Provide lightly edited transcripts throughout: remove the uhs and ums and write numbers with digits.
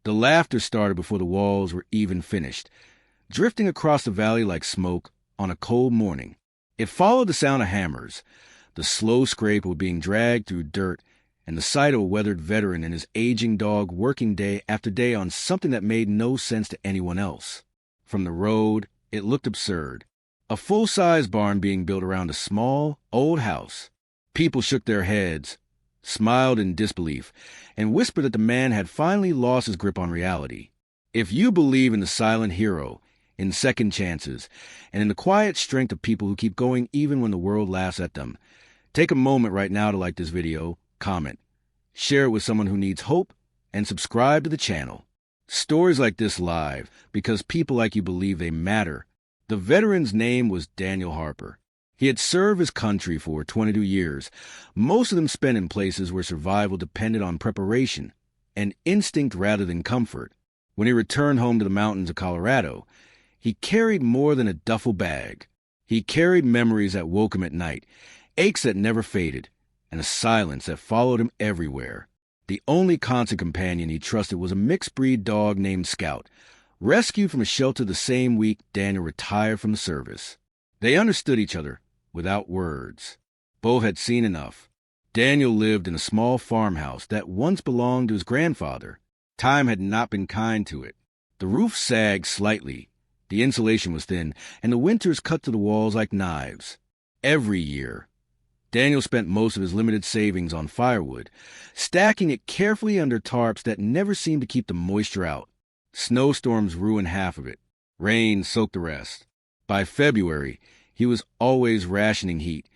The laughter started before the walls were even finished, drifting across the valley like smoke on a cold morning. It followed the sound of hammers, the slow scrape of being dragged through dirt, and the sight of a weathered veteran and his aging dog working day after day on something that made no sense to anyone else. From the road, it looked absurd. A full-size barn being built around a small, old house. People shook their heads, smiled in disbelief, and whispered that the man had finally lost his grip on reality. If you believe in the silent hero, in second chances, and in the quiet strength of people who keep going even when the world laughs at them, take a moment right now to like this video, comment, share it with someone who needs hope, and subscribe to the channel. Stories like this live because people like you believe they matter. The veteran's name was Daniel Harper. He had served his country for 22 years, most of them spent in places where survival depended on preparation and instinct rather than comfort. When he returned home to the mountains of Colorado, he carried more than a duffel bag. He carried memories that woke him at night, aches that never faded, and a silence that followed him everywhere. The only constant companion he trusted was a mixed-breed dog named Scout, rescued from a shelter the same week Daniel retired from the service. They understood each other without words. Both had seen enough. Daniel lived in a small farmhouse that once belonged to his grandfather. Time had not been kind to it. The roof sagged slightly, the insulation was thin, and the winters cut to the walls like knives. Every year, Daniel spent most of his limited savings on firewood, stacking it carefully under tarps that never seemed to keep the moisture out. Snowstorms ruined half of it. Rain soaked the rest. By February, he was always rationing heat,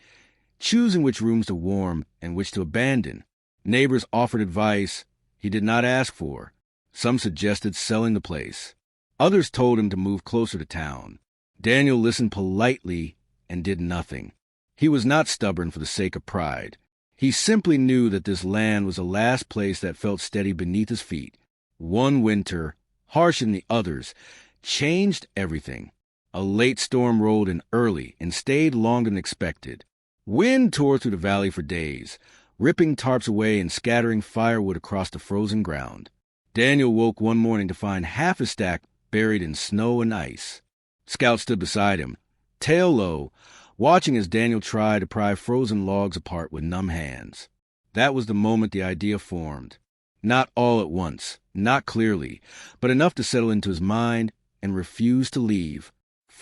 choosing which rooms to warm and which to abandon. Neighbors offered advice he did not ask for. Some suggested selling the place. Others told him to move closer to town. Daniel listened politely and did nothing. He was not stubborn for the sake of pride. He simply knew that this land was the last place that felt steady beneath his feet. One winter, harsher than the others, changed everything. A late storm rolled in early and stayed longer than expected. Wind tore through the valley for days, ripping tarps away and scattering firewood across the frozen ground. Daniel woke one morning to find half his stack buried in snow and ice. Scout stood beside him, tail low, watching as Daniel tried to pry frozen logs apart with numb hands. That was the moment the idea formed. Not all at once, not clearly, but enough to settle into his mind and refuse to leave.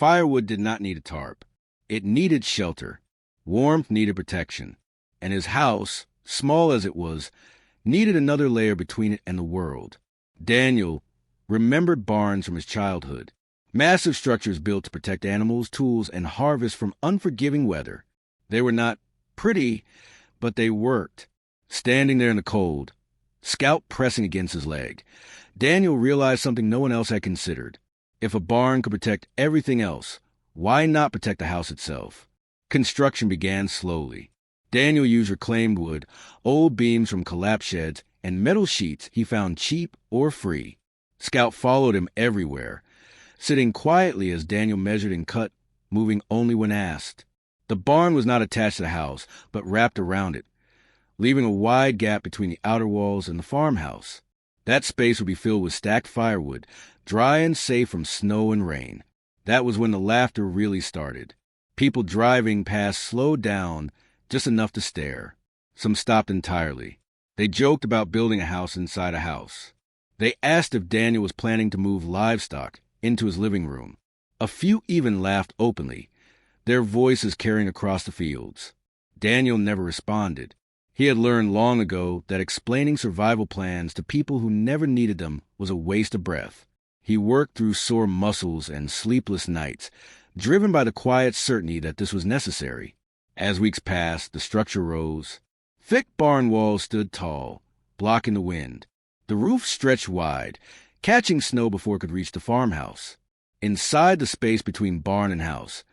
Firewood did not need a tarp. It needed shelter. Warmth needed protection. And his house, small as it was, needed another layer between it and the world. Daniel remembered barns from his childhood. Massive structures built to protect animals, tools, and harvest from unforgiving weather. They were not pretty, but they worked. Standing there in the cold, Scout pressing against his leg, Daniel realized something no one else had considered. If a barn could protect everything else, why not protect the house itself? Construction began slowly. Daniel used reclaimed wood, old beams from collapsed sheds, and metal sheets he found cheap or free. Scout followed him everywhere, sitting quietly as Daniel measured and cut, moving only when asked. The barn was not attached to the house, but wrapped around it, leaving a wide gap between the outer walls and the farmhouse. That space would be filled with stacked firewood, dry and safe from snow and rain. That was when the laughter really started. People driving past slowed down just enough to stare. Some stopped entirely. They joked about building a house inside a house. They asked if Daniel was planning to move livestock into his living room. A few even laughed openly, their voices carrying across the fields. Daniel never responded. He had learned long ago that explaining survival plans to people who never needed them was a waste of breath. He worked through sore muscles and sleepless nights, driven by the quiet certainty that this was necessary. As weeks passed, the structure rose. Thick barn walls stood tall, blocking the wind. The roof stretched wide, catching snow before it could reach the farmhouse. Inside the space between barn and house,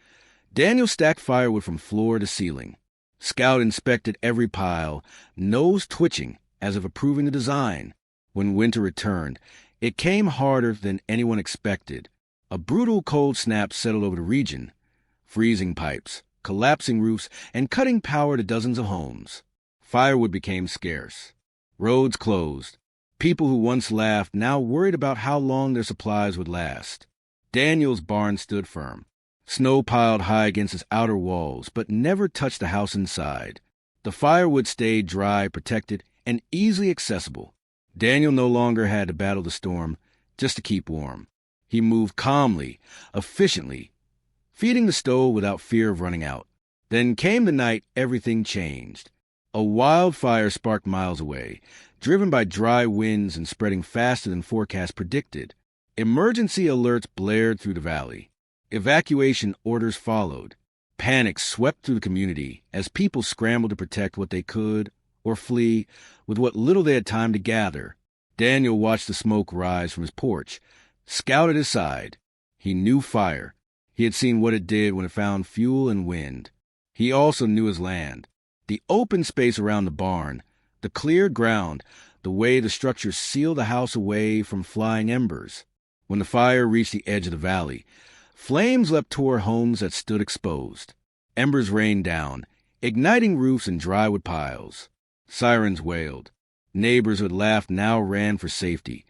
Daniel stacked firewood from floor to ceiling. Scout inspected every pile, nose twitching as if approving the design. When winter returned, it came harder than anyone expected. A brutal cold snap settled over the region, freezing pipes, collapsing roofs, and cutting power to dozens of homes. Firewood became scarce. Roads closed. People who once laughed now worried about how long their supplies would last. Daniel's barn stood firm. Snow piled high against its outer walls, but never touched the house inside. The firewood stayed dry, protected, and easily accessible. Daniel no longer had to battle the storm just to keep warm. He moved calmly, efficiently, feeding the stove without fear of running out. Then came the night everything changed. A wildfire sparked miles away, driven by dry winds and spreading faster than forecasts predicted. Emergency alerts blared through the valley. Evacuation orders followed. Panic swept through the community as people scrambled to protect what they could or flee with what little they had time to gather. Daniel watched the smoke rise from his porch, scouted his side. He knew fire. He had seen what it did when it found fuel and wind. He also knew his land. The open space around the barn, the cleared ground, the way the structure sealed the house away from flying embers. When the fire reached the edge of the valley, flames leapt toward homes that stood exposed. Embers rained down, igniting roofs and drywood piles. Sirens wailed. Neighbors who had laughed now ran for safety.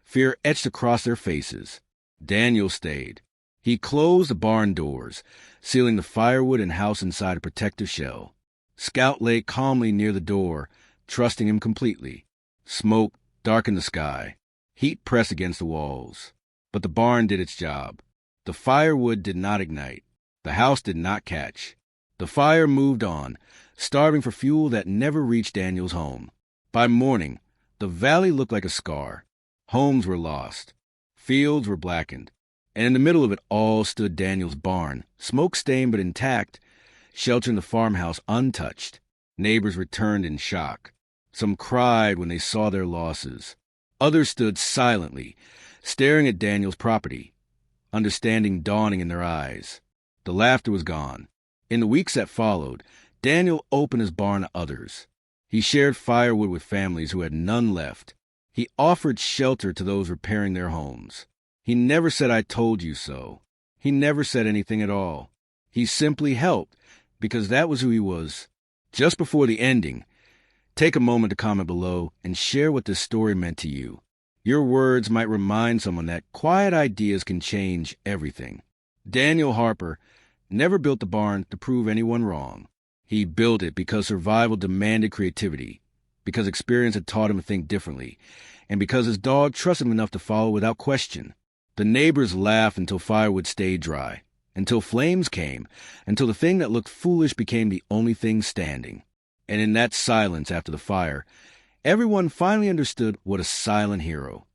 Fear etched across their faces. Daniel stayed. He closed the barn doors, sealing the firewood and house inside a protective shell. Scout lay calmly near the door, trusting him completely. Smoke darkened the sky. Heat pressed against the walls. But the barn did its job. The firewood did not ignite. The house did not catch. The fire moved on, starving for fuel that never reached Daniel's home. By morning, the valley looked like a scar. Homes were lost. Fields were blackened. And in the middle of it all stood Daniel's barn, smoke-stained but intact, sheltering the farmhouse untouched. Neighbors returned in shock. Some cried when they saw their losses. Others stood silently, staring at Daniel's property, understanding dawning in their eyes. The laughter was gone. In the weeks that followed, Daniel opened his barn to others. He shared firewood with families who had none left. He offered shelter to those repairing their homes. He never said, "I told you so." He never said anything at all. He simply helped, because that was who he was. Just before the ending, take a moment to comment below and share what this story meant to you. Your words might remind someone that quiet ideas can change everything. Daniel Harper never built the barn to prove anyone wrong. He built it because survival demanded creativity, because experience had taught him to think differently, and because his dog trusted him enough to follow without question. The neighbors laughed until firewood stayed dry, until flames came, until the thing that looked foolish became the only thing standing. And in that silence after the fire, everyone finally understood what a silent hero